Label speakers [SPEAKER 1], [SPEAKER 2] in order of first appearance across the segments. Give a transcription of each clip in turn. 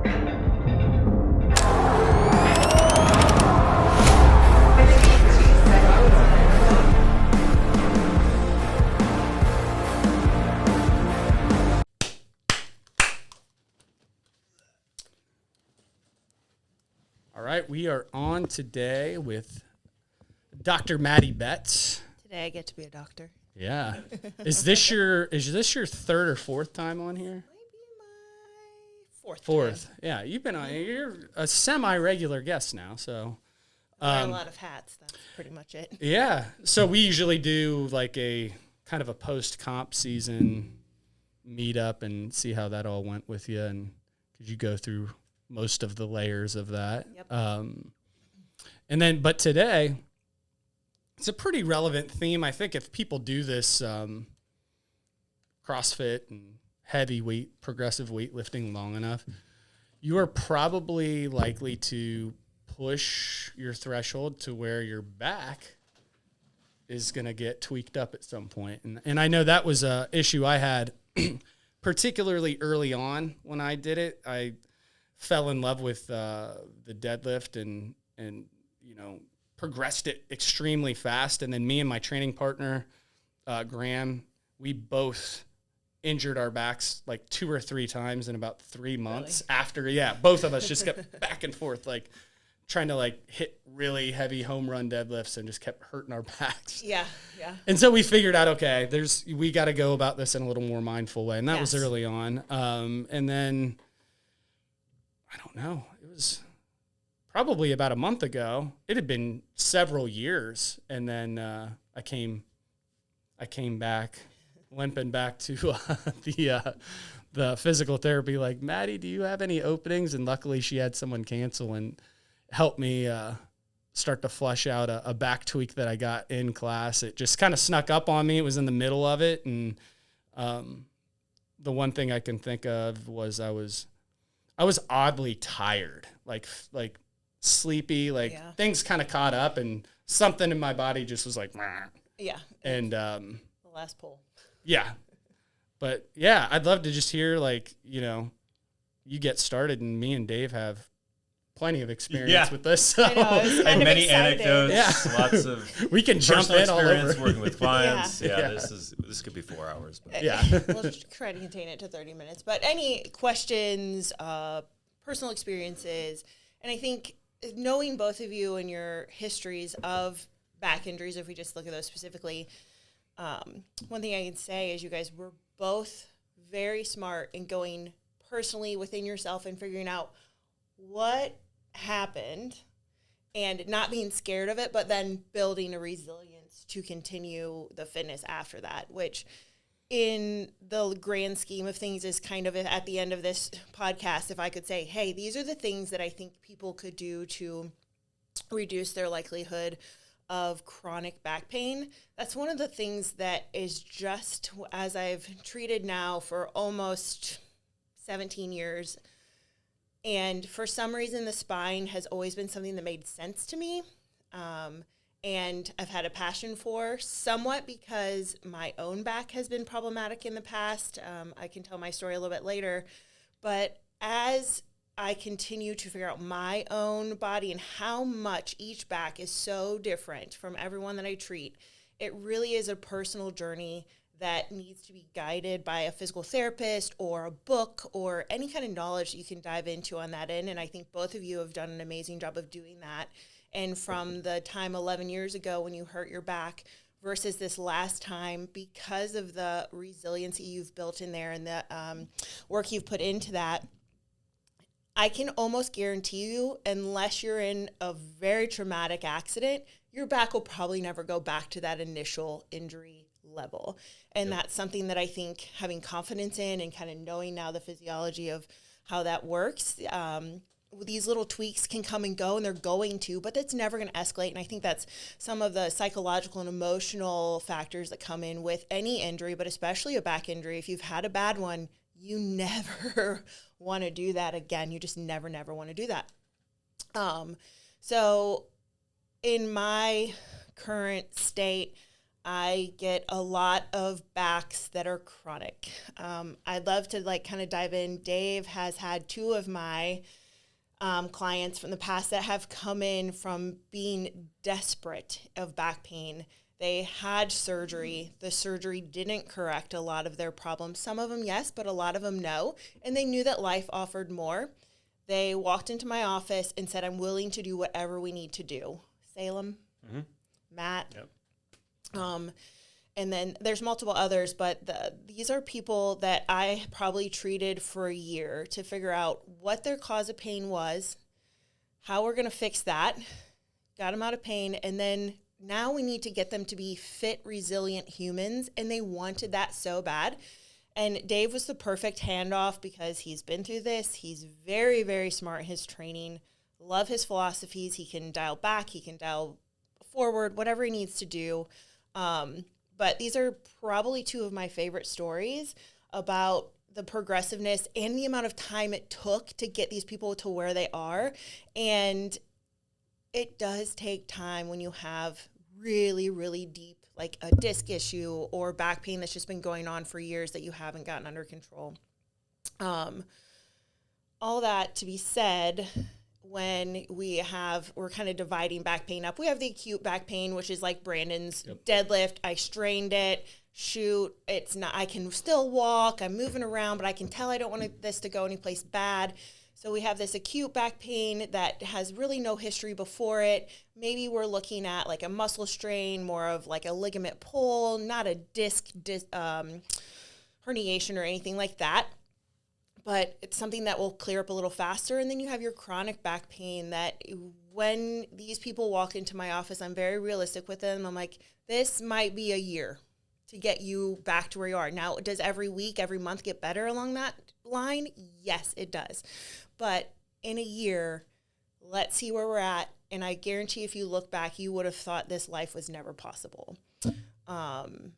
[SPEAKER 1] All right, we are on today with Dr. Mattie Betts.
[SPEAKER 2] Today I get to be a doctor.
[SPEAKER 1] Yeah. Is this your third or fourth time on here?
[SPEAKER 2] Maybe my
[SPEAKER 1] Fourth.
[SPEAKER 2] time.
[SPEAKER 1] Yeah, you've been on. You're a semi-regular guest now, so.
[SPEAKER 2] I wear a lot of hats. That's pretty much it.
[SPEAKER 1] Yeah. So we usually do like a kind of a post-comp season meetup and see how that all went with you, and could you go through most of the layers of that.
[SPEAKER 2] Yep.
[SPEAKER 1] But today, it's a pretty relevant theme. I think if people do this CrossFit and progressive weightlifting long enough, you are probably likely to push your threshold to where your back is going to get tweaked up at some point. And I know that was a issue I had particularly early on when I did it. I fell in love with the deadlift and progressed it extremely fast. And then me and my training partner, Graham, we both injured our backs like 2 or 3 times in about 3 months after. Yeah, both of us just kept back and forth, like trying to like hit really heavy home run deadlifts and just kept hurting our backs.
[SPEAKER 2] Yeah.
[SPEAKER 1] And so we figured out, okay, we got to go about this in a little more mindful way. And that was early on. And then I don't know, it was probably about a month ago. It had been several years. And then I came back, limping back to the physical therapy, like, Mattie, do you have any openings? And luckily she had someone cancel and help me start to flush out a back tweak that I got in class. It just kind of snuck up on me. It was in the middle of it. And the one thing I can think of was I was oddly tired, like sleepy, things kind of caught up and something in my body just was like, Mah.
[SPEAKER 2] Yeah.
[SPEAKER 1] And
[SPEAKER 2] the last pull.
[SPEAKER 1] Yeah. But yeah, I'd love to just hear, like, you get started, and me and Dave have plenty of experience with this. So.
[SPEAKER 2] I know,
[SPEAKER 3] and many
[SPEAKER 2] excited.
[SPEAKER 3] anecdotes, lots of
[SPEAKER 1] we can jump in all
[SPEAKER 3] experience
[SPEAKER 1] over.
[SPEAKER 3] working with clients.
[SPEAKER 2] Yeah.
[SPEAKER 3] This could be 4 hours. But.
[SPEAKER 1] Yeah.
[SPEAKER 2] We'll just try to contain it to 30 minutes. But any questions, personal experiences, and I think knowing both of you and your histories of back injuries, if we just look at those specifically, one thing I can say is you guys were both very smart in going personally within yourself and figuring out what happened and not being scared of it, but then building a resilience to continue the fitness after that, which in the grand scheme of things is kind of at the end of this podcast, if I could say, hey, these are the things that I think people could do to reduce their likelihood of chronic back pain. That's one of the things that is just, as I've treated now for almost 17 years, and for some reason the spine has always been something that made sense to me, and I've had a passion for, somewhat because my own back has been problematic in the past. I can tell my story a little bit later, but as I continue to figure out my own body and how much each back is so different from everyone that I treat, it really is a personal journey that needs to be guided by a physical therapist or a book or any kind of knowledge that you can dive into on that end. And I think both of you have done an amazing job of doing that. And from the time 11 years ago when you hurt your back versus this last time, because of the resiliency you've built in there and the work you've put into that, I can almost guarantee you, unless you're in a very traumatic accident, your back will probably never go back to that initial injury level. And that's something that I think having confidence in and kind of knowing now the physiology of how that works, these little tweaks can come and go, and they're going to, but that's never going to escalate. And I think that's some of the psychological and emotional factors that come in with any injury, but especially a back injury. If you've had a bad one, you never want to do that again. You just never want to do that. So in my current state, I get a lot of backs that are chronic. I'd love to like kind of dive in. Dave has had 2 of my clients from the past that have come in from being desperate of back pain. They had surgery. The surgery didn't correct a lot of their problems. Some of them, yes, but a lot of them, no. And they knew that life offered more. They walked into my office and said, I'm willing to do whatever we need to do. Salem, Matt.
[SPEAKER 3] Yep.
[SPEAKER 2] And then there's multiple others, but these are people that I probably treated for a year to figure out what their cause of pain was, how we're going to fix that, got them out of pain, and then now we need to get them to be fit, resilient humans, and they wanted that so bad. And Dave was the perfect handoff because he's been through this. He's very, very smart in his training, love his philosophies. He can dial back, he can dial forward, whatever he needs to do. But these are probably 2 of my favorite stories about the progressiveness and the amount of time it took to get these people to where they are. And it does take time when you have really, really deep, like a disc issue or back pain that's just been going on for years that you haven't gotten under control. All that to be said, when we're kind of dividing back pain up. We have the acute back pain, which is like Brandon's deadlift. I strained it, shoot. It's not, I can still walk. I'm moving around, but I can tell I don't want this to go anyplace bad. So we have this acute back pain that has really no history before it. Maybe we're looking at like a muscle strain, more of like a ligament pull, not a disc herniation or anything like that. But it's something that will clear up a little faster. And then you have your chronic back pain that when these people walk into my office, I'm very realistic with them. I'm like, this might be a year to get you back to where you are. Now, does every week, every month get better along that line? Yes, it does. But in a year, let's see where we're at. And I guarantee if you look back, you would have thought this life was never possible. And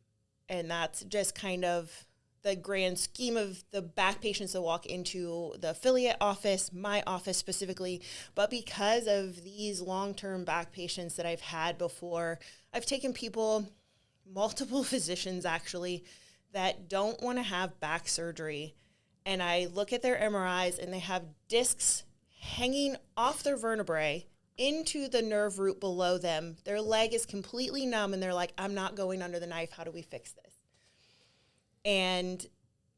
[SPEAKER 2] that's just kind of the grand scheme of the back patients that walk into the affiliate office, my office specifically. But because of these long-term back patients that I've had before, I've taken people, multiple physicians actually, that don't want to have back surgery. And I look at their MRIs and they have discs hanging off their vertebrae into the nerve root below them. Their leg is completely numb and they're like, I'm not going under the knife. How do we fix this? And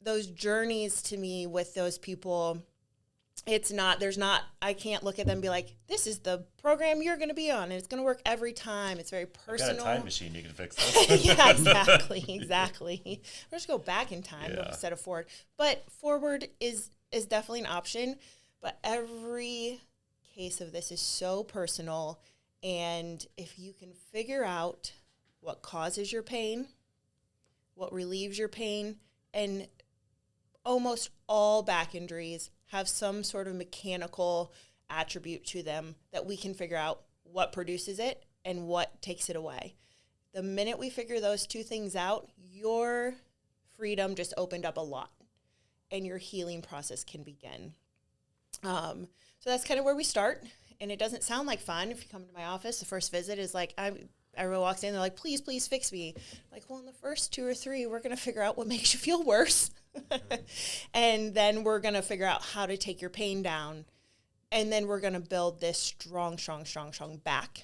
[SPEAKER 2] those journeys to me with those people, I can't look at them and be like, this is the program you're going to be on and it's going to work every time. It's very personal.
[SPEAKER 3] I've got a time machine you can fix this.
[SPEAKER 2] Yeah, exactly. We'll just go back in time instead of forward. But forward is definitely an option. But every case of this is so personal. And if you can figure out what causes your pain, what relieves your pain, and almost all back injuries have some sort of mechanical attribute to them that we can figure out what produces it and what takes it away. The minute we figure those 2 things out, your freedom just opened up a lot and your healing process can begin. So that's kind of where we start. And it doesn't sound like fun. If you come to my office, the first visit is like, everyone walks in, they're like, please fix me. Like, well, in the first 2 or 3, we're going to figure out what makes you feel worse. And then we're going to figure out how to take your pain down. And then we're going to build this strong back.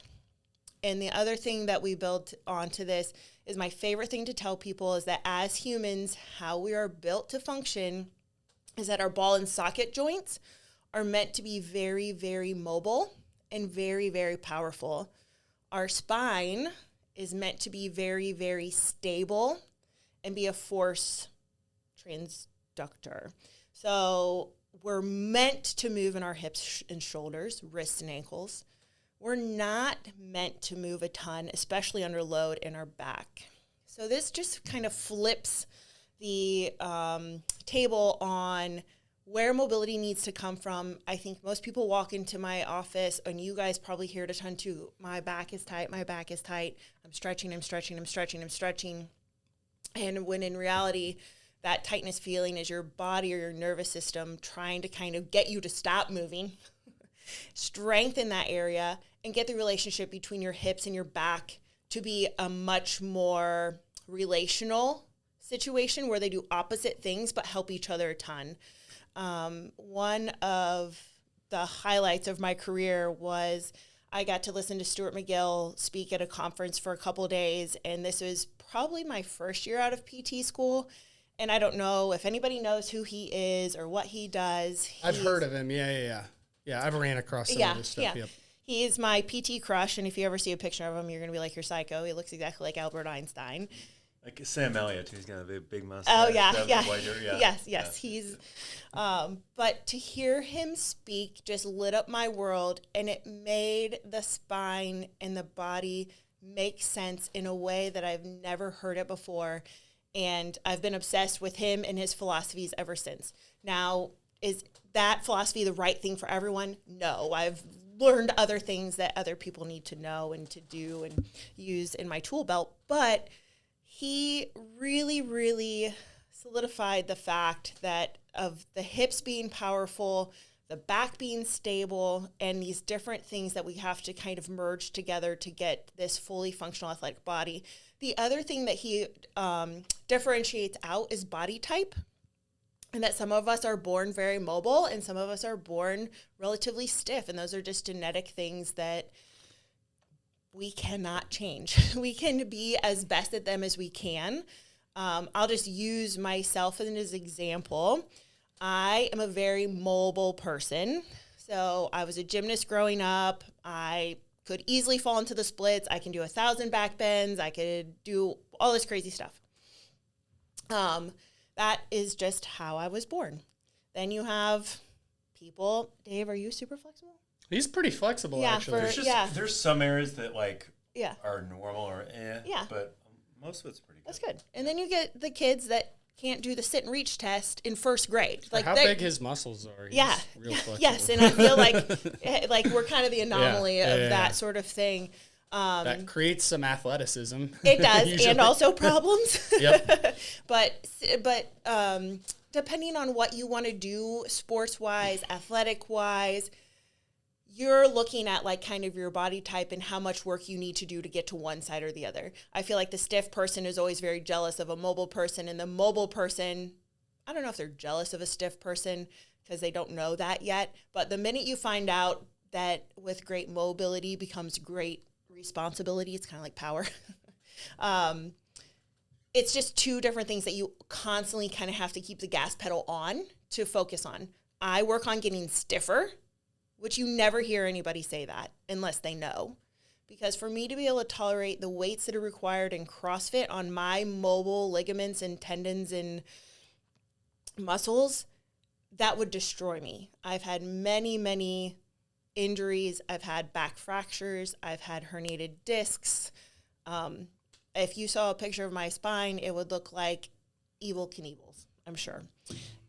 [SPEAKER 2] And the other thing that we build onto this is my favorite thing to tell people is that as humans, how we are built to function is that our ball and socket joints are meant to be very, very mobile and very, very powerful. Our spine is meant to be very, very stable and be a force transductor. So we're meant to move in our hips and shoulders, wrists and ankles. We're not meant to move a ton, especially under load in our back. So this just kind of flips the table on where mobility needs to come from. I think most people walk into my office, and you guys probably hear it a ton too. My back is tight. I'm stretching. And when in reality, that tightness feeling is your body or your nervous system trying to kind of get you to stop moving, strengthen that area, and get the relationship between your hips and your back to be a much more relational situation where they do opposite things but help each other a ton. One of the highlights of my career was I got to listen to Stuart McGill speak at a conference for a couple of days, and this was probably my first year out of PT school. And I don't know if anybody knows who he is or what he does.
[SPEAKER 1] I've heard of him. Yeah, I've ran across some of this stuff. Yep.
[SPEAKER 2] He is my PT crush, and if you ever see a picture of him, you're going to be like, you're psycho. He looks exactly like Albert Einstein.
[SPEAKER 3] Like Sam Elliott, who's got a big mustache.
[SPEAKER 2] Oh, yeah. Yes.
[SPEAKER 3] Yeah.
[SPEAKER 2] He's, but to hear him speak just lit up my world, and it made the spine and the body make sense in a way that I've never heard it before. And I've been obsessed with him and his philosophies ever since. Now, is that philosophy the right thing for everyone? No. I've learned other things that other people need to know and to do and use in my tool belt. But he really, really solidified the fact that of the hips being powerful, the back being stable, and these different things that we have to kind of merge together to get this fully functional athletic body. The other thing that he differentiates out is body type, and that some of us are born very mobile and some of us are born relatively stiff, and those are just genetic things that we cannot change. We can be as best at them as we can. I'll just use myself as an example. I am a very mobile person. So I was a gymnast growing up. I could easily fall into the splits. I can do 1,000 back bends. I could do all this crazy stuff. That is just how I was born. Then you have people. Dave, are you super flexible?
[SPEAKER 1] He's pretty flexible, actually.
[SPEAKER 3] There's some areas that
[SPEAKER 2] Yeah.
[SPEAKER 3] are normal or but most of it's pretty good.
[SPEAKER 2] That's good. And then you get the kids that can't do the sit and reach test in first grade.
[SPEAKER 1] Like how big his muscles are. He's real flexible.
[SPEAKER 2] Yes, and I feel like we're kind of the anomaly of that sort of thing.
[SPEAKER 1] That creates some athleticism.
[SPEAKER 2] It does, and also problems.
[SPEAKER 1] Yep.
[SPEAKER 2] But depending on what you want to do sports-wise, athletic-wise, you're looking at like kind of your body type and how much work you need to do to get to one side or the other. I feel like the stiff person is always very jealous of a mobile person, and the mobile person, I don't know if they're jealous of a stiff person because they don't know that yet, but the minute you find out that with great mobility becomes great responsibility, it's kind of like power. It's just two different things that you constantly kind of have to keep the gas pedal on to focus on. I work on getting stiffer, which you never hear anybody say that unless they know. Because for me to be able to tolerate the weights that are required in CrossFit on my mobile ligaments and tendons and muscles, that would destroy me. I've had many, many injuries. I've had back fractures. I've had herniated discs. If you saw a picture of my spine, it would look like Evel Knievel's, I'm sure.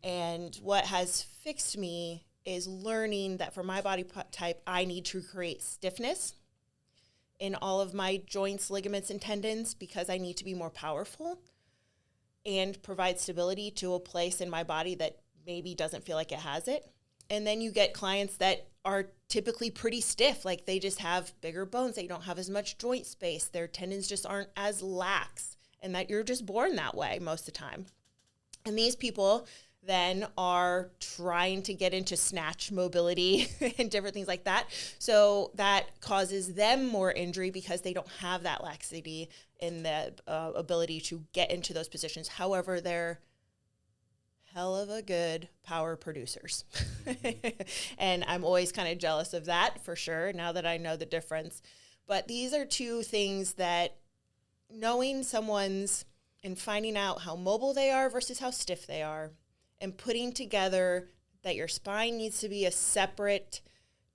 [SPEAKER 2] And what has fixed me is learning that for my body type, I need to create stiffness in all of my joints, ligaments, and tendons because I need to be more powerful and provide stability to a place in my body that maybe doesn't feel like it has it. And then you get clients that are typically pretty stiff, like they just have bigger bones, they don't have as much joint space, their tendons just aren't as lax, and that you're just born that way most of the time. And these people then are trying to get into snatch mobility and different things like that. So that causes them more injury because they don't have that laxity and the ability to get into those positions. However, they're hell of a good power producers. And I'm always kind of jealous of that for sure, now that I know the difference. But these are two things that knowing someone's and finding out how mobile they are versus how stiff they are, and putting together that your spine needs to be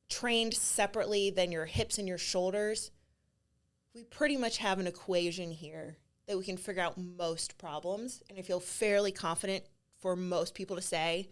[SPEAKER 2] trained separately than your hips and your shoulders, we pretty much have an equation here that we can figure out most problems. And I feel fairly confident for most people to say,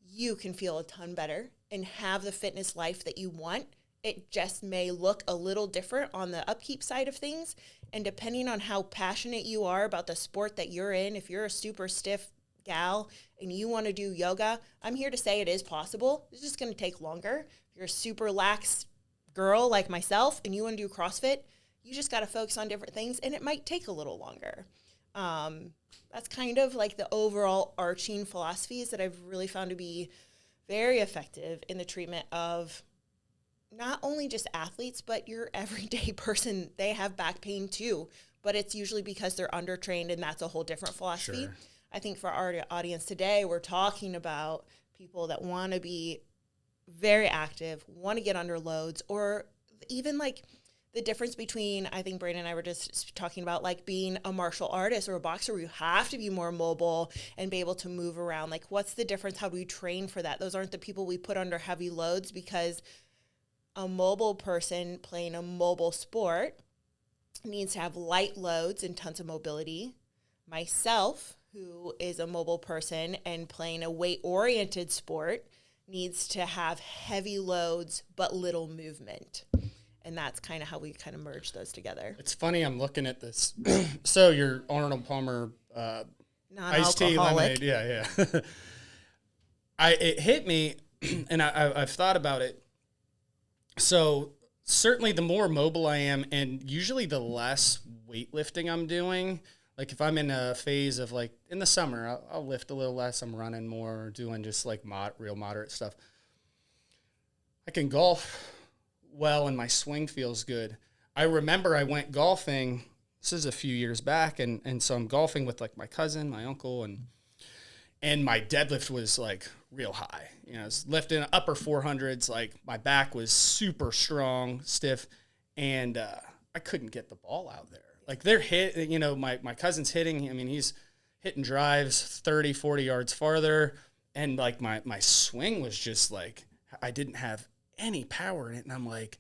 [SPEAKER 2] you can feel a ton better and have the fitness life that you want. It just may look a little different on the upkeep side of things. And depending on how passionate you are about the sport that you're in, if you're a super stiff gal and you want to do yoga, I'm here to say it is possible. It's just going to take longer. If you're a super lax girl like myself and you want to do CrossFit, You just got to focus on different things, and it might take a little longer. That's kind of like the overall arching philosophies that I've really found to be very effective in the treatment of not only just athletes, but your everyday person. They have back pain too, but it's usually because they're undertrained, and that's a whole different philosophy.
[SPEAKER 1] Sure.
[SPEAKER 2] I think for our audience today, we're talking about people that want to be very active, want to get under loads, or even like the difference between, I think Brandon and I were just talking about like being a martial artist or a boxer where you have to be more mobile and be able to move around. Like, what's the difference? How do we train for that? Those aren't the people we put under heavy loads, because a mobile person playing a mobile sport needs to have light loads and tons of mobility. Myself, who is a mobile person and playing a weight-oriented sport, needs to have heavy loads but little movement. And that's kind of how we kind of merge those together.
[SPEAKER 1] It's funny, I'm looking at this. So your Arnold Palmer iced tea lemonade. Yeah. It hit me, and I've thought about it. So certainly the more mobile I am, and usually the less weightlifting I'm doing, like if I'm in a phase of like in the summer, I'll lift a little less. I'm running more, doing just like real moderate stuff. I can golf well, and my swing feels good. I remember I went golfing, this is a few years back, and so I'm golfing with like my cousin, my uncle, and my deadlift was like real high. You know, I was lifting upper 400s, like my back was super strong, stiff, and I couldn't get the ball out there. Like they're my cousin's hitting, I mean, he's hitting drives 30, 40 yards farther, and like my swing was just like, I didn't have any power in it, and I'm like,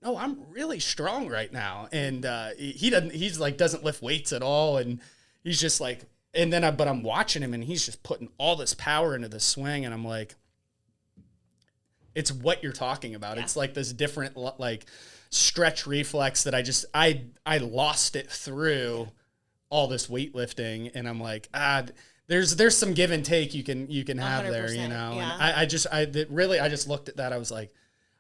[SPEAKER 1] no, I'm really strong right now. And doesn't lift weights at all, and he's just like, and then but I'm watching him, and he's just putting all this power into the swing, and I'm like, it's what you're talking about. Yeah. It's like this different like stretch reflex that I lost it through all this weightlifting, and I'm like, there's some give and take you can have there, you know. Yeah. And I just looked at that. I was like,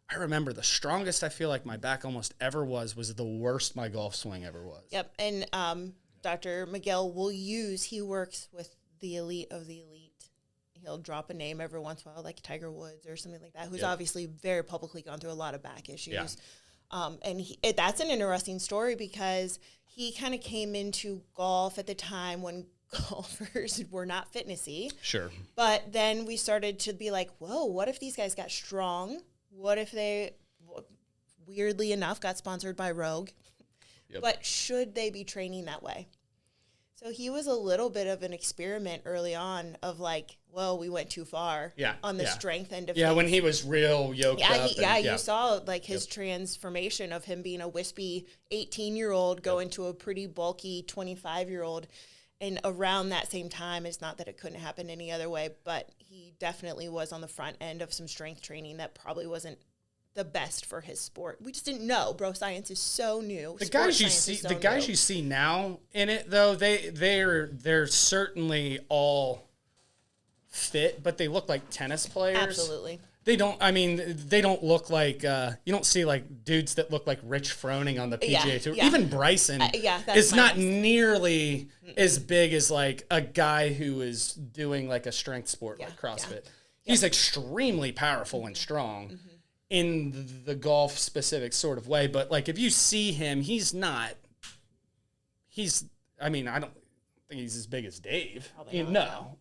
[SPEAKER 1] I remember the strongest I feel like my back almost ever was the worst my golf swing ever was.
[SPEAKER 2] Yep. And Dr. Miguel he works with the elite of the elite. He'll drop a name every once in a while, like Tiger Woods or something like that, who's obviously very publicly gone through a lot of back issues. Yeah. And that's an interesting story, because he kind of came into golf at the time when golfers were not fitnessy.
[SPEAKER 1] Sure.
[SPEAKER 2] But then we started to be like, whoa, what if these guys got strong? What if they, weirdly enough, got sponsored by Rogue? Yep. But should they be training that way? So he was a little bit of an experiment early on of like, well, we went too far on the strength end of things.
[SPEAKER 1] Yeah, when he was real yoked up.
[SPEAKER 2] You saw like his transformation of him being a wispy 18-year-old going to a pretty bulky 25-year-old. And around that same time, it's not that it couldn't happen any other way, but he definitely was on the front end of some strength training that probably wasn't the best for his sport. We just didn't know. Bro science is so new.
[SPEAKER 1] The guys you see now in it, though, they're certainly all fit, but they look like tennis players.
[SPEAKER 2] Absolutely.
[SPEAKER 1] They don't look like, you don't see like dudes that look like Rich Froning on the PGA Tour. Yeah. Even Bryson is not nearly as big as like a guy who is doing like a strength sport like CrossFit. Yeah. He's extremely powerful and strong in the golf specific sort of way. But like if you see him, I don't think he's as big as Dave. No.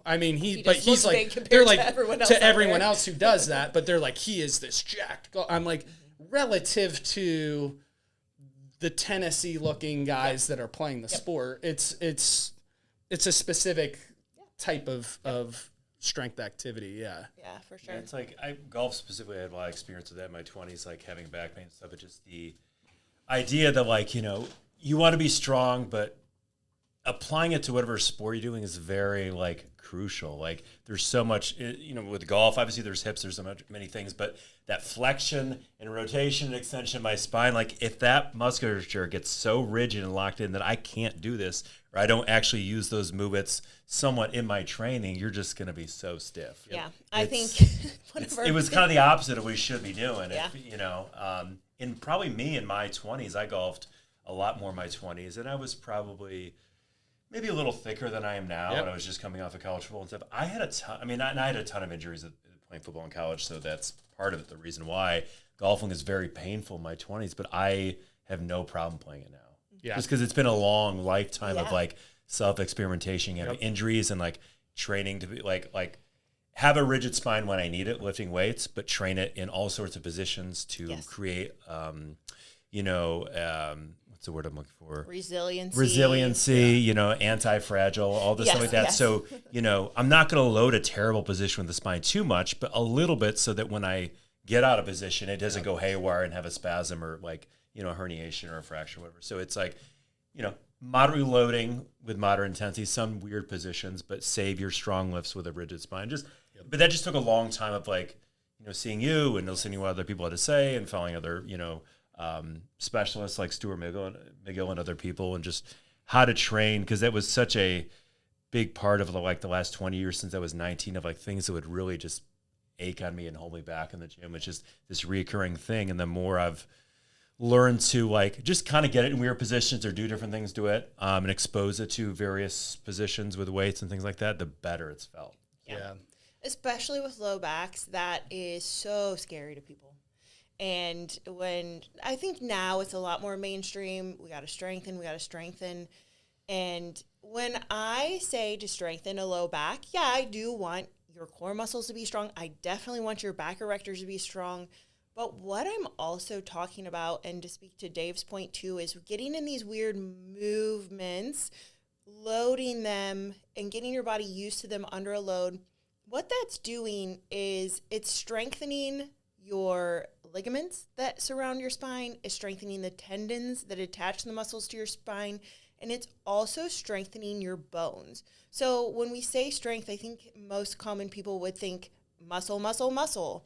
[SPEAKER 1] I mean, he's like, they're like to everyone else who does that, but they're like, he is this jacked. I'm like, relative to the Tennessee looking guys that are playing the sport, it's a specific type of strength activity. Yeah,
[SPEAKER 2] for sure.
[SPEAKER 3] Yeah, it's like golf specifically, I had a lot of experience with that in my 20s, like having back pain and stuff. But just the idea that like, you know, you want to be strong, but applying it to whatever sport you're doing is very like crucial. Like there's so much, you know, with golf, obviously there's hips, there's many things, but that flexion and rotation and extension of my spine, like if that musculature gets so rigid and locked in that I can't do this, or I don't actually use those movements somewhat in my training, you're just going to be so stiff.
[SPEAKER 2] Yeah. I think
[SPEAKER 3] it was kind of the opposite of what we should be doing. Yeah. If, you know, and probably me in my 20s, I golfed a lot more in my 20s, and I was probably maybe a little thicker than I am now, and I was just coming off of college football and stuff. I had a ton. I mean, I had a ton of injuries playing football in college, so that's part of it. The reason why golfing is very painful in my 20s, but I have no problem playing it now. Yeah, just because it's been a long lifetime of like self-experimentation, having injuries, and like training to be like have a rigid spine when I need it, lifting weights, but train it in all sorts of positions to create, what's the word I'm looking for? Resiliency, anti-fragile, all this stuff like that. So, I'm not going to load a terrible position with the spine too much, but a little bit so that when I get out of position, it doesn't go haywire and have a spasm or like, a herniation or a fracture or whatever. So it's like, moderately loading with moderate intensity, some weird positions, but save your strong lifts with a rigid spine. But that just took a long time of like, seeing you and listening to what other people had to say and following other, specialists like Stuart McGill and other people, and just how to train, because that was such a big part of the last 20 years since I was 19 of like things that would really just ache on me and hold me back in the gym, which is this reoccurring thing. And the more I've learned to like just kind of get it in weird positions or do different things to it, and expose it to various positions with weights and things like that, the better it's felt.
[SPEAKER 2] Yeah. Especially with low backs, that is so scary to people. And when I think now it's a lot more mainstream, we got to strengthen. And when I say to strengthen a low back, I do want your core muscles to be strong. I definitely want your back erectors to be strong. But what I'm also talking about, and to speak to Dave's point too, is getting in these weird movements, loading them, and getting your body used to them under a load. What that's doing is it's strengthening your ligaments that surround your spine, is strengthening the tendons that attach the muscles to your spine, and it's also strengthening your bones. So when we say strength, I think most common people would think muscle, muscle, muscle.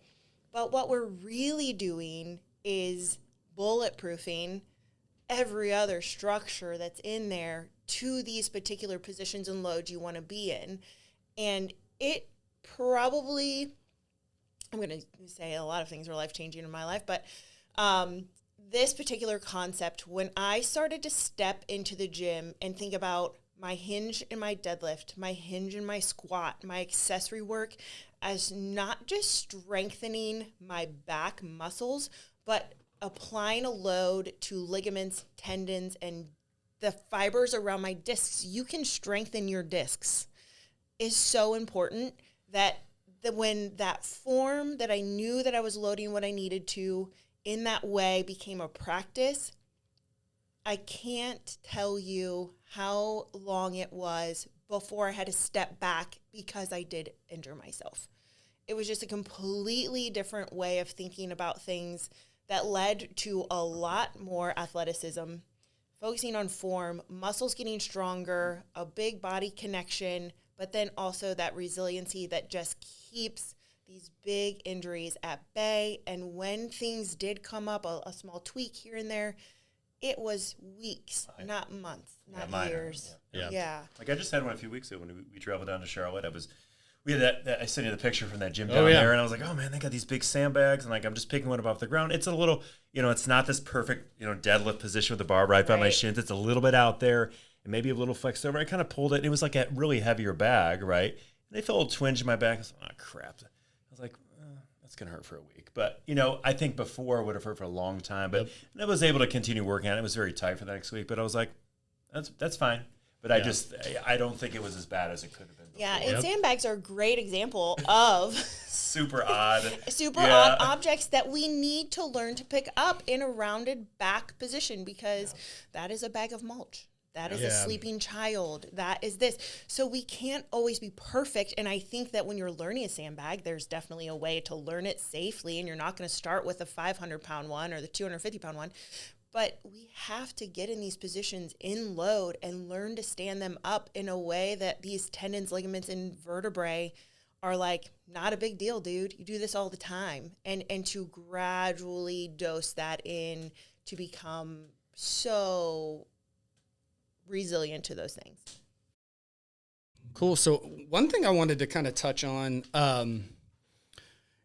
[SPEAKER 2] But what we're really doing is bulletproofing every other structure that's in there to these particular positions and loads you want to be in. And it probably, I'm going to say a lot of things were life-changing in my life, but this particular concept, when I started to step into the gym and think about my hinge and my deadlift, my hinge and my squat, my accessory work, as not just strengthening my back muscles, but applying a load to ligaments, tendons, and the fibers around my discs, you can strengthen your discs, is so important that when that form that I knew that I was loading what I needed to in that way became a practice, I can't tell you how long it was before I had to step back because I did injure myself. It was just a completely different way of thinking about things that led to a lot more athleticism, focusing on form, muscles getting stronger, a big body connection, but then also that resiliency that just keeps these big injuries at bay. And when things did come up, a small tweak here and there, it was weeks, not months, not years. Yeah.
[SPEAKER 3] Like I just had one a few weeks ago when we traveled down to Charlotte. We had that I sent you the picture from that gym down there, and I was like, oh man, they got these big sandbags, and like I'm just picking one up off the ground. It's a little, it's not this perfect, deadlift position with the bar right by my shins. It's a little bit out there and maybe a little flexed over. I kind of pulled it, and it was like a really heavier bag, right? And they felt a little twinge in my back. I was like, oh crap. I was like, that's gonna hurt for a week. But I think before it would have hurt for a long time. But I was able to continue working on it. It was very tight for the next week, but I was like, that's fine. But I don't think it was as bad as it could have been before.
[SPEAKER 2] Yeah, and sandbags are a great example of
[SPEAKER 3] super odd
[SPEAKER 2] objects that we need to learn to pick up in a rounded back position, because that is a bag of mulch. That is a sleeping child. That is this. So we can't always be perfect. And I think that when you're learning a sandbag, there's definitely a way to learn it safely. And you're not going to start with a 500-pound one or the 250-pound one. But we have to get in these positions in load and learn to stand them up in a way that these tendons, ligaments, and vertebrae are like, not a big deal, dude. You do this all the time. And to gradually dose that in to become so resilient to those things.
[SPEAKER 1] Cool. So one thing I wanted to kind of touch on, and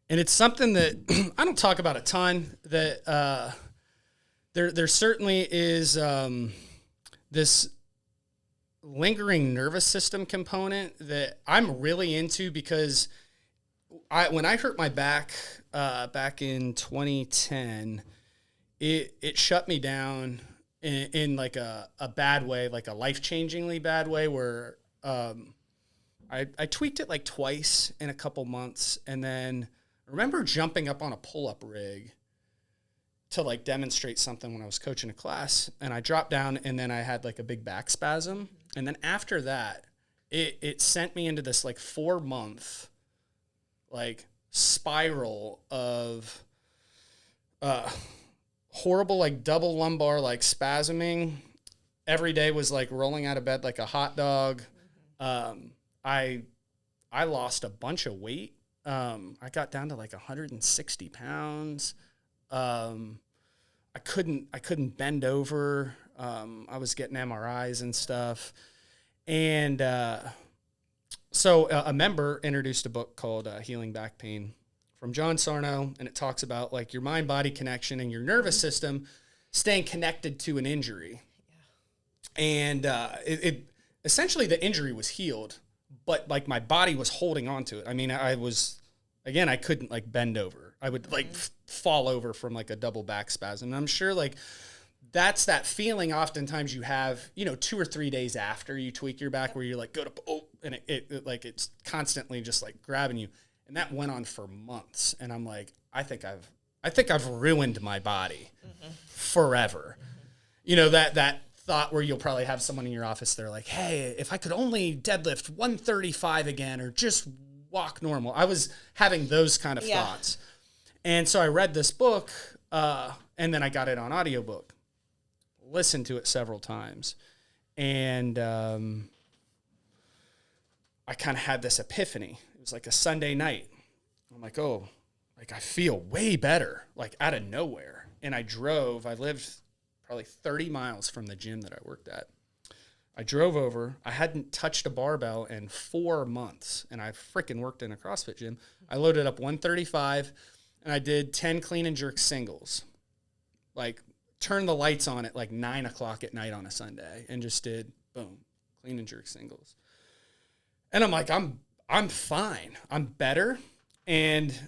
[SPEAKER 1] it's something that I don't talk about a ton, that there certainly is this lingering nervous system component that I'm really into, because when I hurt my back back in 2010, it shut me down in like a bad way, like a life-changingly bad way, where I tweaked it like twice in a couple months. And then I remember jumping up on a pull-up rig to like demonstrate something when I was coaching a class, and I dropped down, and then I had like a big back spasm. And then after that, it sent me into this like 4-month like spiral of horrible like double lumbar like spasming. Every day was like rolling out of bed like a hot dog. I lost a bunch of weight. I got down to like 160 pounds. I couldn't bend over. I was getting MRIs and stuff. And so a member introduced a book called Healing Back Pain from John Sarno, and it talks about like your mind-body connection and your nervous system staying connected to an injury. Yeah. And it essentially, the injury was healed, but like my body was holding on to it. I mean, I couldn't like bend over. I would like fall over from like a double back spasm. And I'm sure like that's that feeling oftentimes you have, 2 or 3 days after you tweak your back, where you're like, and it like, it's constantly just like grabbing you. And that went on for months. And I'm like, I think I've ruined my body forever. That thought where you'll probably have someone in your office, they're like, hey, if I could only deadlift 135 again, or just walk normal. I was having those kind of thoughts. And so I read this book, and then I got it on audiobook, listened to it several times. And I kind of had this epiphany. It was like a Sunday night. I'm like, oh, like I feel way better, like out of nowhere. And I lived probably 30 miles from the gym that I worked at. I drove over. I hadn't touched a barbell in 4 months, and I freaking worked in a CrossFit gym. I loaded up 135, and I did 10 clean and jerk singles. Like, turned the lights on at like 9 o'clock at night on a Sunday, and just did, boom, clean and jerk singles. And I'm like, I'm fine. I'm better. And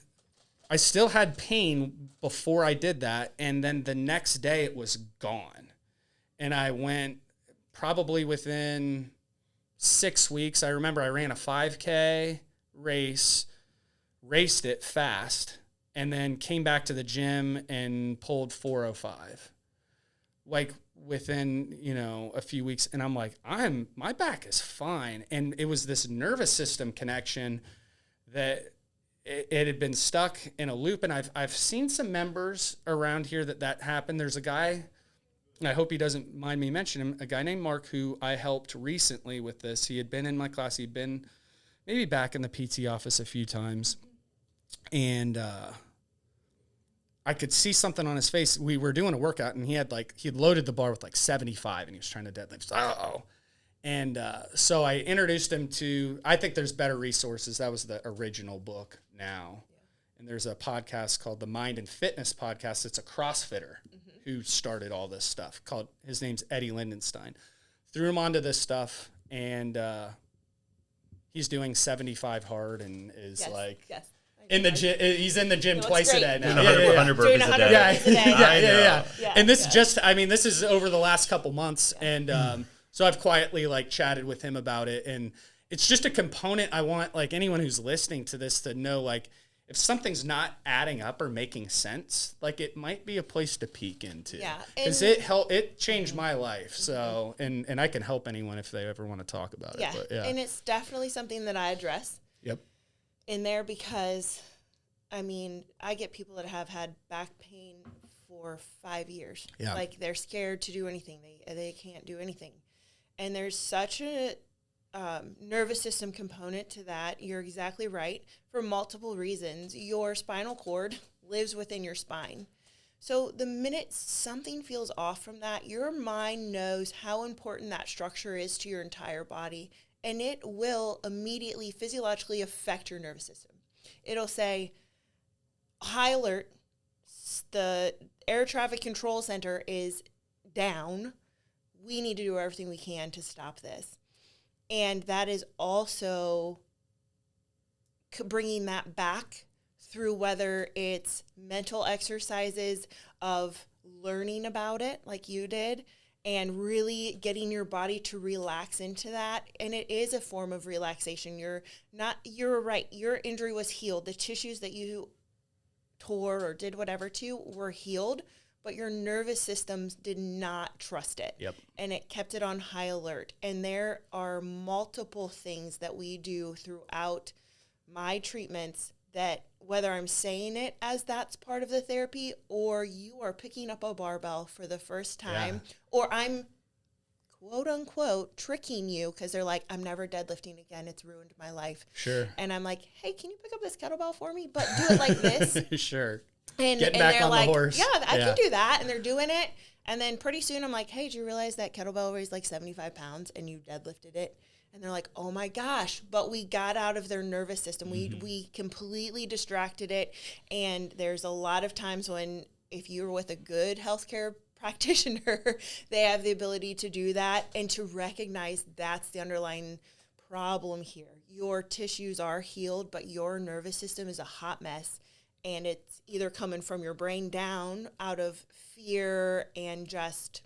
[SPEAKER 1] I still had pain before I did that, and then the next day it was gone. And I went probably within 6 weeks. I remember I ran a 5K race, raced it fast, and then came back to the gym and pulled 405. Like within, a few weeks. And I'm like, my back is fine. And it was this nervous system connection that it had been stuck in a loop. And I've seen some members around here that happened. There's a guy, and I hope he doesn't mind me mentioning him, a guy named Mark, who I helped recently with this. He had been in my class. He'd been maybe back in the PT office a few times. And I could see something on his face. We were doing a workout, and he had loaded the bar with like 75, and he was trying to deadlift. Uh-oh. And so I introduced him to, I think there's better resources. That was the original book now. Yeah. And there's a podcast called the Mind and Fitness Podcast. It's a CrossFitter who started all this stuff. His name's Eddie Lindenstein. Threw him onto this stuff, and he's doing 75 hard and is in the gym. He's in the gym twice a day now.
[SPEAKER 3] Doing 100 burpees a day.
[SPEAKER 1] Yeah. And this this is over the last couple months. Yeah. And so I've quietly chatted with him about it. And it's just a component I want anyone who's listening to this to know, if something's not adding up or making sense, it might be a place to peek into. Yeah. Because it changed my life. So, and I can help anyone if they ever want to talk about it. But,
[SPEAKER 2] and it's definitely something that I address.
[SPEAKER 1] Yep.
[SPEAKER 2] In there, because I get people that have had back pain for 5 years. Yeah. They're scared to do anything. They can't do anything. And there's such a nervous system component to that. You're exactly right. For multiple reasons, your spinal cord lives within your spine. So the minute something feels off from that, your mind knows how important that structure is to your entire body, and it will immediately physiologically affect your nervous system. It'll say, high alert, the air traffic control center is down. We need to do everything we can to stop this. And that is also bringing that back through whether it's mental exercises of learning about it like you did and really getting your body to relax into that. And it is a form of relaxation. You're right. Your injury was healed. The tissues that you tore or did whatever to were healed, but your nervous system did not trust it.
[SPEAKER 1] Yep.
[SPEAKER 2] And it kept it on high alert. And there are multiple things that we do throughout my treatments that whether I'm saying it as that's part of the therapy or you are picking up a barbell for the first time or I'm quote unquote tricking you because they're like, I'm never deadlifting again. It's ruined my life.
[SPEAKER 1] Sure.
[SPEAKER 2] And I'm like, hey, can you pick up this kettlebell for me? But do it like this.
[SPEAKER 1] Sure.
[SPEAKER 2] And
[SPEAKER 1] Getting back
[SPEAKER 2] they're
[SPEAKER 1] on
[SPEAKER 2] like,
[SPEAKER 1] the horse.
[SPEAKER 2] yeah, I can do that. And they're doing it. And then pretty soon I'm like, hey, did you realize that kettlebell weighs like 75 pounds and you deadlifted it? And they're like, oh my gosh, but we got out of their nervous system. We completely distracted it. And there's a lot of times when if you're with a good healthcare practitioner, they have the ability to do that and to recognize that's the underlying problem here. Your tissues are healed, but your nervous system is a hot mess. And it's either coming from your brain down out of fear and just,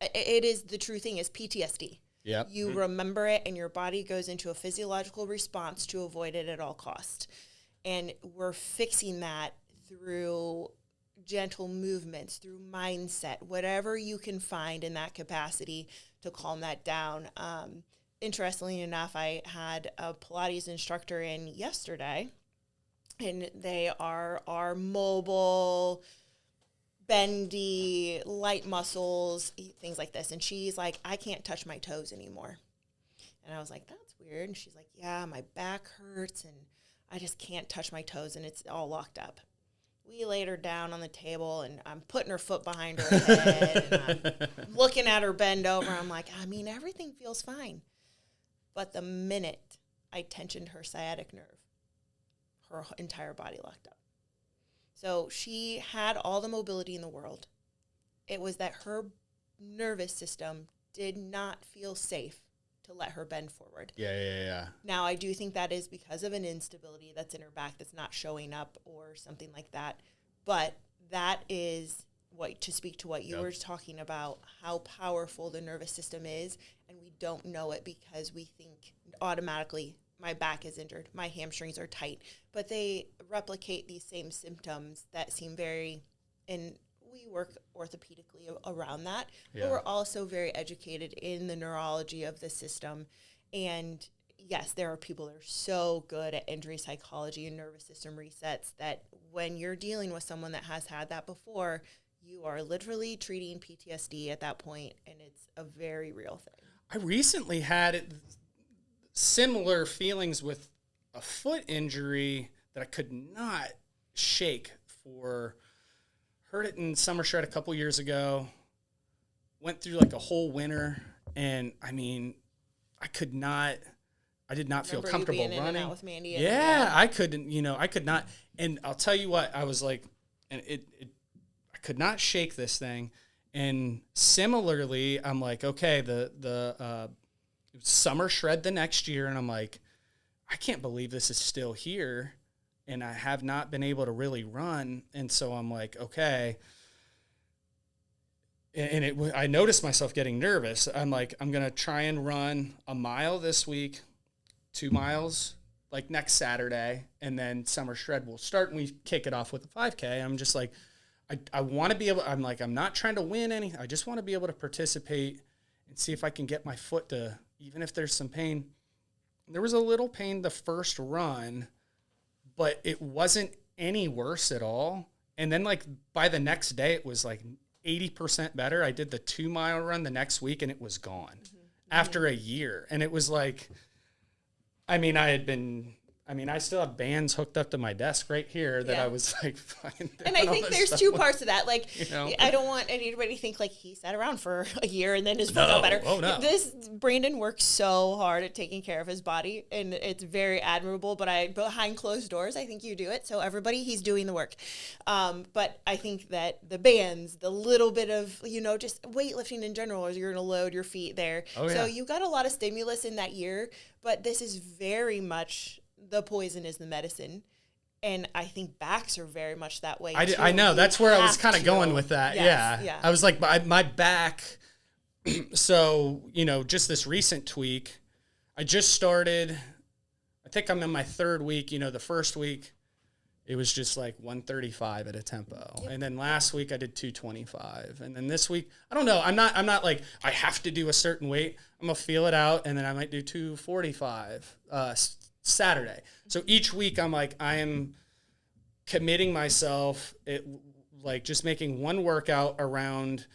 [SPEAKER 2] it is the true thing is PTSD.
[SPEAKER 1] Yep.
[SPEAKER 2] You remember it and your body goes into a physiological response to avoid it at all costs. And we're fixing that through gentle movements, through mindset, whatever you can find in that capacity to calm that down. Interestingly enough, I had a Pilates instructor in yesterday, and they are our mobile, bendy, light muscles, things like this. And she's like, I can't touch my toes anymore. And I was like, that's weird. And she's like, yeah, my back hurts and I just can't touch my toes and it's all locked up. We laid her down on the table and I'm putting her foot behind her head and I'm looking at her bend over. I'm like, I mean, everything feels fine. But the minute I tensioned her sciatic nerve, her entire body locked up. So she had all the mobility in the world. It was that her nervous system did not feel safe to let her bend forward.
[SPEAKER 1] Yeah.
[SPEAKER 2] Now, I do think that is because of an instability that's in her back that's not showing up or something like that. But that is what, to speak to what you were talking about, how powerful the nervous system is. And we don't know it because we think automatically, my back is injured, my hamstrings are tight, but they replicate these same symptoms that seem very, and we work orthopedically around that, but we're also very educated in the neurology of the system. And yes, there are people that are so good at injury psychology and nervous system resets that when you're dealing with someone that has had that before, you are literally treating PTSD at that point, and it's a very real thing.
[SPEAKER 1] I recently had similar feelings with a foot injury that I could not shake for. Heard it in Summer Shred a couple years ago. Went through like a whole winter, and I mean, I did not feel comfortable
[SPEAKER 2] you being
[SPEAKER 1] running.
[SPEAKER 2] In and out with Mandy
[SPEAKER 1] I couldn't, I could not. And I'll tell you what, I was like, and I could not shake this thing. And similarly, I'm like, okay, the Summer Shred the next year, and I'm like, I can't believe this is still here, and I have not been able to really run. And so I'm like, okay. And I noticed myself getting nervous. I'm like, I'm going to try and run a mile this week, 2 miles, like next Saturday, and then Summer Shred will start, and we kick it off with a 5K. I'm just like, I want to be able, I'm like, I'm not trying to win anything. I just want to be able to participate and see if I can get my foot to, even if there's some pain. There was a little pain the first run, but it wasn't any worse at all. And then like by the next day, it was like 80% better. I did the 2 mile run the next week and it was gone after a year. And it was like, I mean, I I mean, I still have bands hooked up to my desk right here that I was like fucking doing.
[SPEAKER 2] And I think there's two parts of that. Like, I don't want anybody to think like he sat around for a year and then his foot got better.
[SPEAKER 1] Oh, no.
[SPEAKER 2] Brandon works so hard at taking care of his body, and it's very admirable. But behind closed doors, I think you do it. So everybody, he's doing the work. But I think that the bands, the little bit of, just weightlifting in general, is you're going to load your feet there.
[SPEAKER 1] Oh, yeah.
[SPEAKER 2] So you got a lot of stimulus in that year, but this is very much the poison is the medicine. And I think backs are very much that way.
[SPEAKER 1] I know. That's where I was kind of going with that.
[SPEAKER 2] Yes,
[SPEAKER 1] yeah. I was like, my back. So, just this recent tweak, I just started, I think I'm in my third week. The first week, it was just like 135 at a tempo. Yep. And then last week I did 225. And then this week, I don't know. I'm not like, I have to do a certain weight. I'm going to feel it out. And then I might do 245 Saturday. So each week I'm like, I am committing myself, like just making one workout around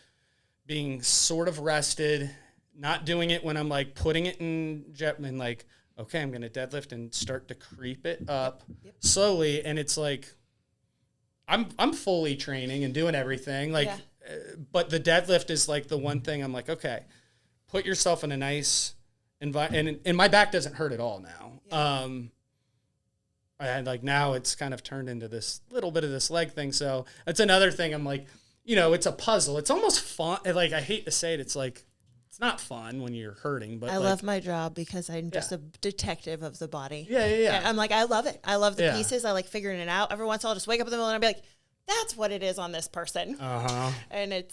[SPEAKER 1] being sort of rested, not doing it when I'm like putting it in jet and like, okay, I'm going to deadlift and start to creep it up slowly. And it's like, I'm fully training and doing everything. Like, but the deadlift is like the one thing I'm like, okay, put yourself in a nice environment. And my back doesn't hurt at all now. Yeah. And like now it's kind of turned into this little bit of this leg thing. So that's another thing. I'm like, it's a puzzle. It's almost fun. Like, I hate to say it. It's like, it's not fun when you're hurting, but
[SPEAKER 2] I love my job because I'm just a detective of the body.
[SPEAKER 1] Yeah.
[SPEAKER 2] I'm like, I love it. I love the pieces. I like figuring it out. Every once in a while, I'll just wake up in the middle and I'll be like, that's what it is on this person. And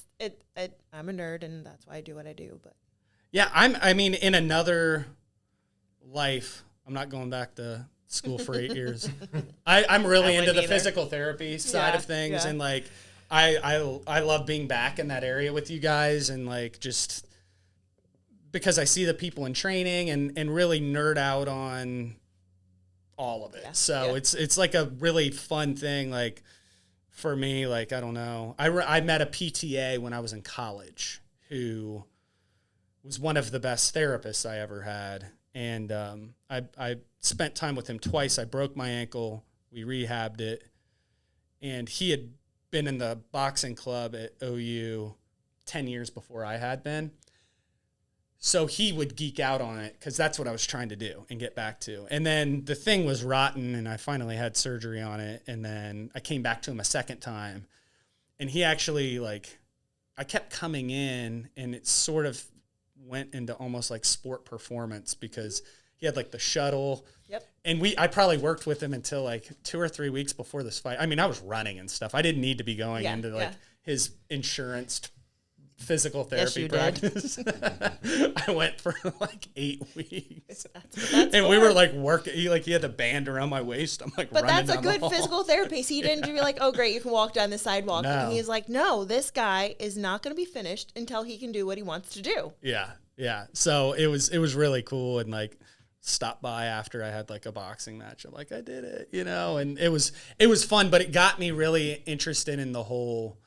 [SPEAKER 2] I'm a nerd, and that's why I do what I do. But
[SPEAKER 1] yeah, I mean, in another life, I'm not going back to school for 8 years. I'm really into the physical therapy side of things. And like, I love being back in that area with you guys, and like, just because I see the people in training and really nerd out on all of it. So it's like a really fun thing. Like for me, like, I don't know. I met a PTA when I was in college who was one of the best therapists I ever had. And I spent time with him twice. I broke my ankle. We rehabbed it. And he had been in the boxing club at OU 10 years before I had been. So he would geek out on it because that's what I was trying to do and get back to. And then the thing was rotten, and I finally had surgery on it. And then I came back to him a second time. And he actually, like, I kept coming in, and it sort of went into almost like sport performance because he had like the shuttle. Yep. And I probably worked with him until like 2 or 3 weeks before this fight. I mean, I was running and stuff. I didn't need to be going into like his insurance physical therapy practice. I went for like 8 weeks. And we were like working. He had the band around my waist. I'm like,
[SPEAKER 2] but that's a good physical therapist. He didn't be like, oh great, you can walk down the sidewalk. No. And he's like, no, this guy is not going to be finished until he can do what he wants to do.
[SPEAKER 1] Yeah. So it was really cool, and like stopped by after I had like a boxing match. I'm like, I did it, and it was fun, but it got me really interested in the whole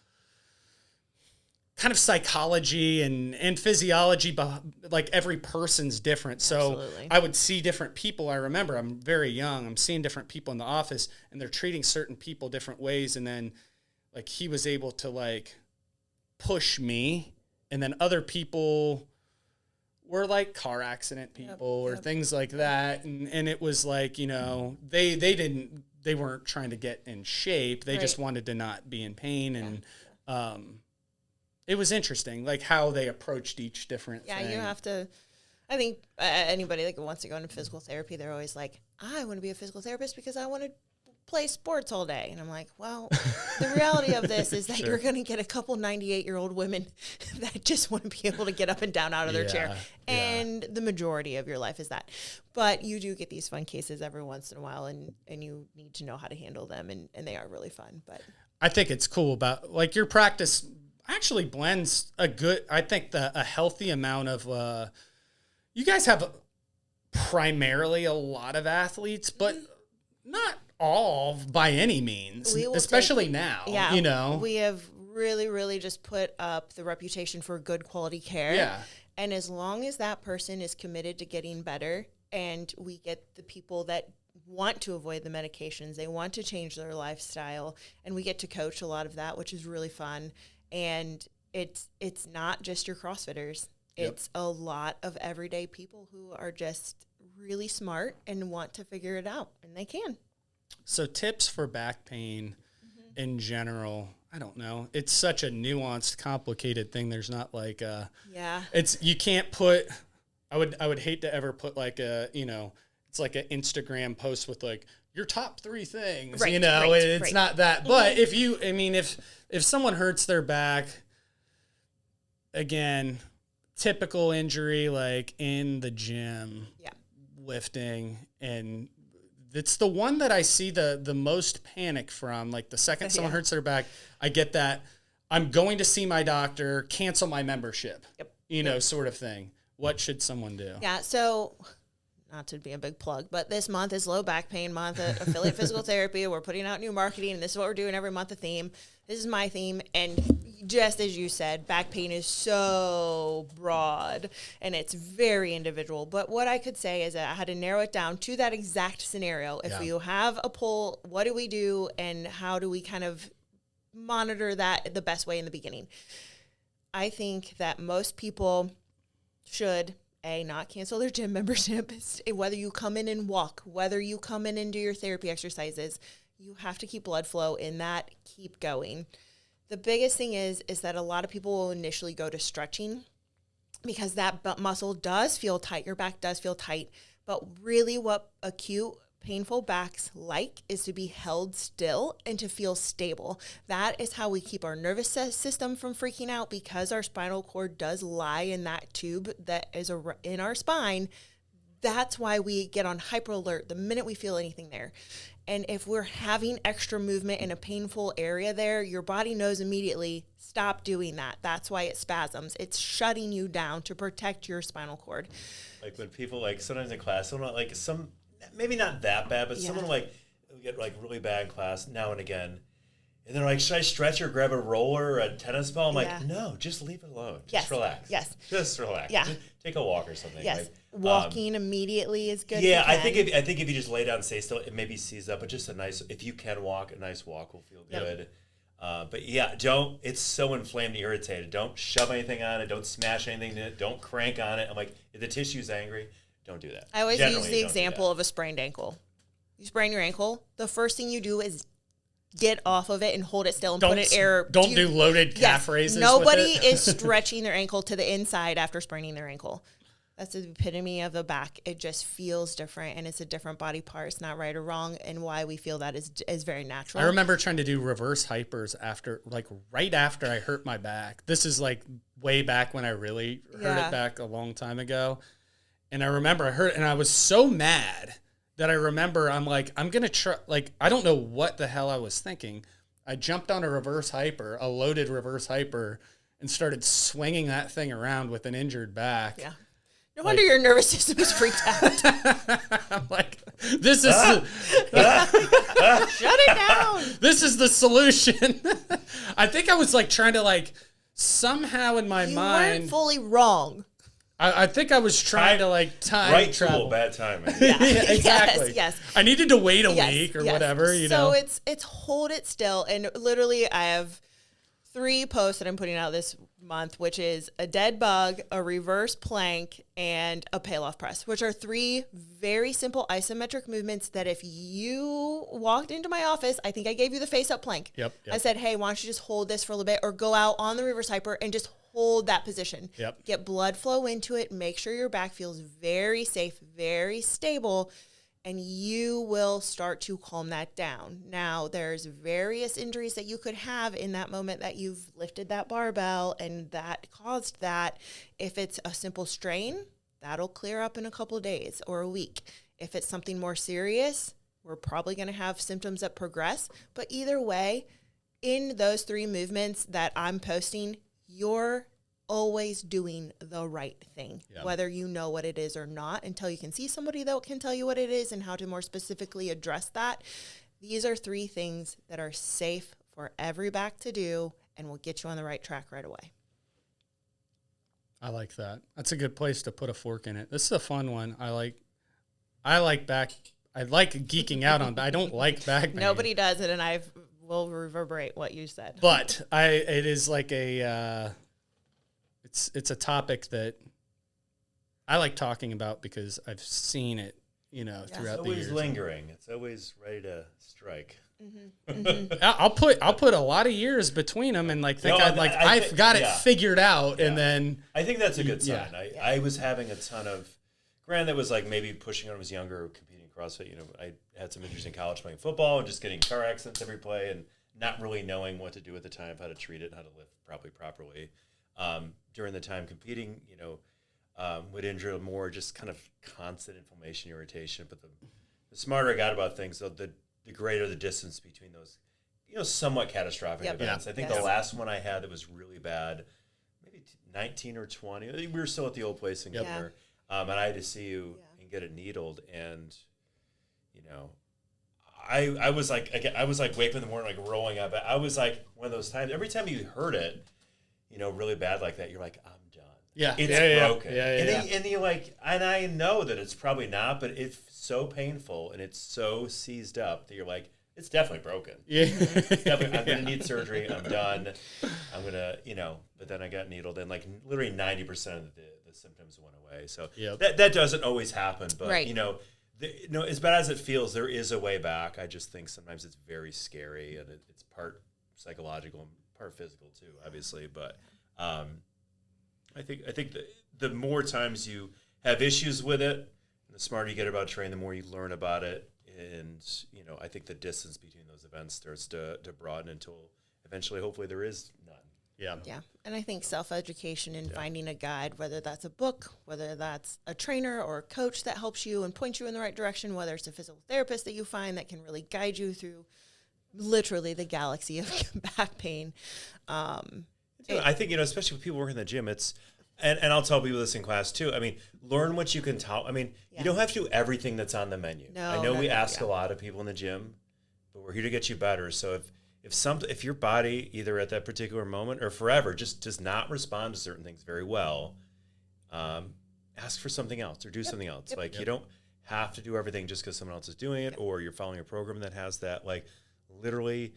[SPEAKER 1] kind of psychology and physiology, but like every person's different. So absolutely. I would see different people. I remember I'm very young. I'm seeing different people in the office, and they're treating certain people different ways. And then like he was able to like push me, and then other people were like car accident people or things like that. And it was like, they weren't trying to get in shape. They just wanted to not be in pain. And, it was interesting, like how they approached each different thing.
[SPEAKER 2] You have to, I think anybody that wants to go into physical therapy, they're always like, I want to be a physical therapist because I want to play sports all day. And I'm like, well, the reality of this is that you're going to get a couple 98-year-old women that just want to be able to get up and down out of their chair. And the majority of your life is that. But you do get these fun cases every once in a while, and you need to know how to handle them, and they are really fun. But
[SPEAKER 1] I think it's cool about, like, your practice actually blends a healthy amount of, you guys have primarily a lot of athletes, but not all by any means, especially now. Yeah,
[SPEAKER 2] we have really, really just put up the reputation for good quality care. Yeah. And as long as that person is committed to getting better, and we get the people that want to avoid the medications. They want to change their lifestyle. And we get to coach a lot of that, which is really fun. And it's not just your CrossFitters. It's a lot of everyday people who are just really smart and want to figure it out, and they can.
[SPEAKER 1] So tips for back pain in general, I don't know. It's such a nuanced, complicated thing. There's not like you can't put, I would hate to ever put like it's like an Instagram post with like your top 3 things, it's not that. But if someone hurts their back, again, typical injury, like in the gym, lifting, and it's the one that I see the most panic from. Like the second someone hurts their back, I get that I'm going to see my doctor, cancel my membership, sort of thing. What should someone do?
[SPEAKER 2] Yeah. So not to be a big plug, but this month is low back pain month at Affiliate Physical Therapy. We're putting out new marketing, and this is what we're doing every month, a theme. This is my theme, and just as you said, back pain is so broad, and it's very individual. But what I could say is that I had to narrow it down to that exact scenario. If you have a pull, what do we do, and how do we kind of monitor that the best way in the beginning? I think that most people should not cancel their gym membership. Whether you come in and walk, whether you come in and do your therapy exercises, you have to keep blood flow in that. Keep going. The biggest thing is that a lot of people will initially go to stretching because that muscle does feel tight. Your back does feel tight. But really what acute painful backs like is to be held still and to feel stable. That is how we keep our nervous system from freaking out, because our spinal cord does lie in that tube that is in our spine. That's why we get on hyper alert the minute we feel anything there. And if we're having extra movement in a painful area there, your body knows immediately, stop doing that. That's why it spasms. It's shutting you down to protect your spinal cord.
[SPEAKER 3] Like when people, like sometimes in class, someone like maybe not that bad, but someone like get like really bad in class now and again. And they're like, should I stretch or grab a roller or a tennis ball? I'm like, no, just leave it alone. Just relax.
[SPEAKER 2] Yes.
[SPEAKER 3] Just relax.
[SPEAKER 2] Yeah.
[SPEAKER 3] Just take a walk or something.
[SPEAKER 2] Yes.
[SPEAKER 3] Like,
[SPEAKER 2] walking immediately is good.
[SPEAKER 3] Yeah, I think if you just lay down and stay still, it maybe seize up, but just if you can walk, a nice walk will feel good. But yeah, it's so inflamed and irritated. Don't shove anything on it. Don't smash anything in it. Don't crank on it. I'm like, if the tissue's angry, don't do that.
[SPEAKER 2] I always use the example of a sprained ankle. You sprain your ankle, the first thing you do is get off of it and hold it still and put it air.
[SPEAKER 1] Don't do loaded calf raises.
[SPEAKER 2] Nobody is stretching their ankle to the inside after spraining their ankle. That's the epitome of the back. It just feels different, and it's a different body part. It's not right or wrong, and why we feel that is very natural.
[SPEAKER 1] I remember trying to do reverse hypers right after I hurt my back. This is like way back when I really hurt it back a long time ago. And I remember I hurt, and I was so mad that I remember I'm like, I'm going to try, like, I don't know what the hell I was thinking. I jumped on a loaded reverse hyper, and started swinging that thing around with an injured back.
[SPEAKER 2] Yeah. No wonder your nervous system is freaked out.
[SPEAKER 1] I'm like, this is
[SPEAKER 2] shut it down.
[SPEAKER 1] This is the solution. I think I was like trying to like somehow in my mind.
[SPEAKER 2] You weren't fully wrong.
[SPEAKER 1] I think I was trying to like time
[SPEAKER 3] right
[SPEAKER 1] travel.
[SPEAKER 3] Tool, bad timing.
[SPEAKER 1] Yeah, exactly.
[SPEAKER 2] Yes.
[SPEAKER 1] I needed to wait a week or whatever.
[SPEAKER 2] So it's hold it still, and literally I have 3 posts that I'm putting out this month, which is a dead bug, a reverse plank, and a pail-off press, which are 3 very simple isometric movements that if you walked into my office, I think I gave you the face-up plank.
[SPEAKER 1] Yep.
[SPEAKER 2] I said, hey, why don't you just hold this for a little bit, or go out on the reverse hyper and just hold that position.
[SPEAKER 1] Yep.
[SPEAKER 2] Get blood flow into it. Make sure your back feels very safe, very stable, and you will start to calm that down. Now, there's various injuries that you could have in that moment that you've lifted that barbell and that caused that. If it's a simple strain, that'll clear up in a couple of days or a week. If it's something more serious, we're probably going to have symptoms that progress. But either way, in those 3 movements that I'm posting, you're always doing the right thing, whether you know what it is or not, until you can see somebody that can tell you what it is and how to more specifically address that. These are 3 things that are safe for every back to do and will get you on the right track right away.
[SPEAKER 1] I like that. That's a good place to put a fork in it. This is a fun one. I like back. I like geeking out on, I don't like back pain.
[SPEAKER 2] Nobody does it, and I will reverberate what you said.
[SPEAKER 1] But it is like it's a topic that I like talking about because I've seen it, throughout the years.
[SPEAKER 3] It's always lingering. It's always ready to strike.
[SPEAKER 2] Mm-hmm. Mm-hmm.
[SPEAKER 1] I'll put a lot of years between them and I've got it figured out, and then
[SPEAKER 3] I think that's a good sign.
[SPEAKER 1] Yeah.
[SPEAKER 3] I was having a ton of, granted, that was like maybe pushing when I was younger, competing in CrossFit. I had some interest in college playing football and just getting car accidents every play and not really knowing what to do at the time, how to treat it, how to lift probably properly. During the time competing, would injure more just kind of constant inflammation, irritation. But the smarter I got about things, the greater the distance between those, somewhat catastrophic events. I think the last one I had that was really bad, maybe 19 or 20. We were still at the old place in Gilmer, and I had to see you and get it needled, and I was like wake up in the morning like rolling up. I was like one of those times. Every time you heard it, really bad like that, you're like, I'm done.
[SPEAKER 1] Yeah,
[SPEAKER 3] it's broken.
[SPEAKER 1] Yeah.
[SPEAKER 3] And you're like, and I know that it's probably not, but it's so painful and it's so seized up that you're like, it's definitely broken.
[SPEAKER 1] Yeah,
[SPEAKER 3] I'm gonna need surgery. I'm done. I'm gonna, But then I got needled, and like literally 90% of the symptoms went away. So that doesn't always happen, but as bad as it feels, there is a way back. I just think sometimes it's very scary, and it's part psychological and part physical too, obviously. But I think the more times you have issues with it, the smarter you get about training, the more you learn about it, and I think the distance between those events starts to broaden until eventually, hopefully, there is none.
[SPEAKER 2] Yeah, and I think self-education and finding a guide, whether that's a book, whether that's a trainer or a coach that helps you and points you in the right direction, whether it's a physical therapist that you find that can really guide you through literally the galaxy of back pain.
[SPEAKER 3] I think, especially with people working in the gym, it's, and I'll tell people this in class too. I mean, learn what you can tell. I mean, you don't have to do everything that's on the menu. I know we ask a lot of people in the gym, but we're here to get you better. So if your body either at that particular moment or forever just does not respond to certain things very well, ask for something else or do something else. You don't have to do everything just because someone else is doing it or you're following a program that has that. Like literally,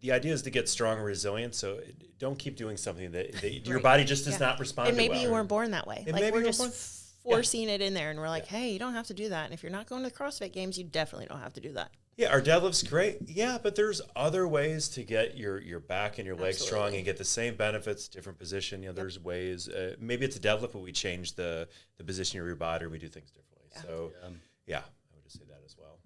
[SPEAKER 3] the idea is to get strong and resilient. So don't keep doing something that your body just does not respond to.
[SPEAKER 2] And maybe
[SPEAKER 3] well.
[SPEAKER 2] you weren't born that way.
[SPEAKER 3] Like
[SPEAKER 2] we're just forcing it in there, and we're like, hey, you don't have to do that. And if you're not going to the CrossFit Games, you definitely don't have to do that.
[SPEAKER 3] Yeah, our deadlift's great. Yeah, but there's other ways to get your back and your legs strong and get the same benefits, different position. There's ways. Maybe it's a deadlift, but we change the position of your body, or we do things differently. So, I would just say that as well.